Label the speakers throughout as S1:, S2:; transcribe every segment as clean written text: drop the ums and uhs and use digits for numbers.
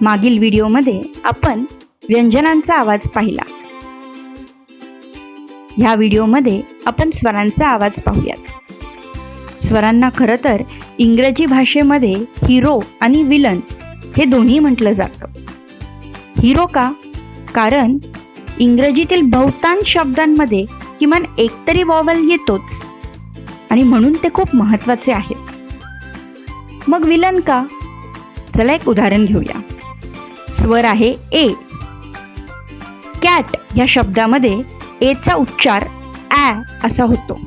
S1: मागील व्हिडिओमध्ये आपण व्यंजनांचा आवाज पाहिला. ह्या व्हिडिओमध्ये आपण स्वरांचा आवाज पाहूयात. स्वरांना खरं तर इंग्रजी भाषेमध्ये हिरो आणि विलन हे दोन्ही म्हटलं जातं. हिरो का? कारण इंग्रजीतील बहुतांश शब्दांमध्ये किमान एकतरी वॉवल येतोच आणि म्हणून ते खूप महत्त्वाचे आहेत. मग विलन का? चला एक उदाहरण घेऊया. स्वर आहे ए. कॅट या शब्दामध्ये एचा उच्चार ॲ असा होतो.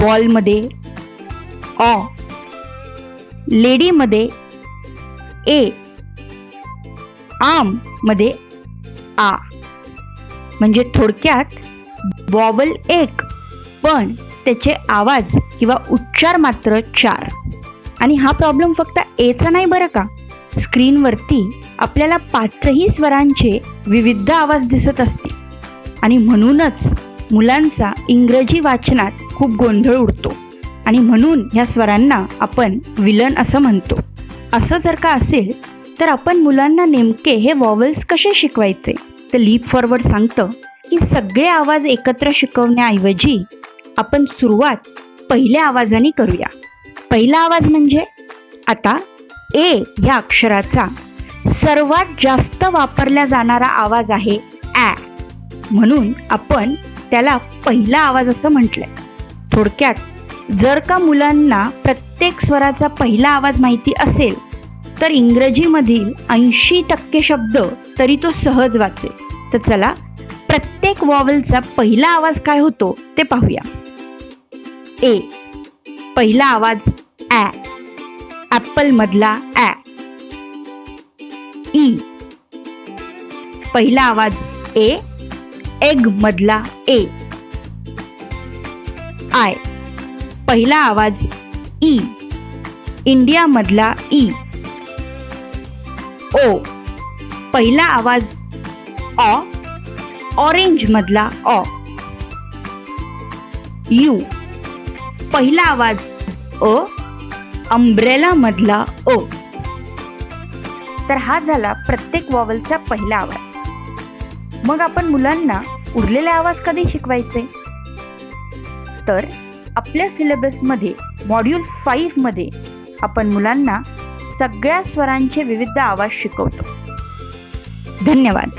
S1: बॉलमध्ये ऑ, लेडीमध्ये ए, आम मध्ये आ. म्हणजे थोडक्यात वॉवल एक पण त्याचे आवाज किंवा उच्चार मात्र 4. आणि हा प्रॉब्लेम फक्त एचा नाही बरं का. स्क्रीनवरती आपल्याला 5ही स्वरांचे विविध आवाज दिसत असतील आणि म्हणूनच मुलांचा इंग्रजी वाचनात खूप गोंधळ उडतो आणि म्हणून ह्या स्वरांना आपण विलन असं म्हणतो. असं जर का असेल तर आपण मुलांना नेमके हे वॉवल्स कसे शिकवायचे? तर लीप फॉरवर्ड सांगतं की सगळे आवाज एकत्र शिकवण्याऐवजी आपण सुरुवात पहिल्या आवाजाने करूया. पहिला आवाज म्हणजे आता ए या अक्षराचा सर्वात जास्त वापरला जाणारा आवाज आहे ॲ, म्हणून आपण त्याला पहिला आवाज असं म्हटलंय. थोडक्यात जर का मुलांना प्रत्येक स्वराचा पहिला आवाज माहिती असेल तर इंग्रजीमधील 80% शब्द तरी तो सहज वाचेल. तर चला प्रत्येक वॉवलचा पहिला आवाज काय होतो ते पाहूया. ए पहिला आवाज ॲ, ॲपल मधला ॲ. ई पहिला आवाज ए, एग मधला ए. आय पहिला आवाज ई, इंडिया मधला ई. ओ पहिला आवाज ऑ, ऑरेंज मधला ऑ. यू पहिला आवाज अ, अम्ब्रेला मधला अ. तर हा झाला प्रत्येक वॉवलचा पहिला आवाज. मग आपण मुलांना उरलेले आवाज कधी शिकवायचे? तर आपल्या सिलेबसमध्ये मॉड्यूल 5 मध्ये आपण मुलांना सगळ्या स्वरांचे विविध आवाज शिकवतो. धन्यवाद.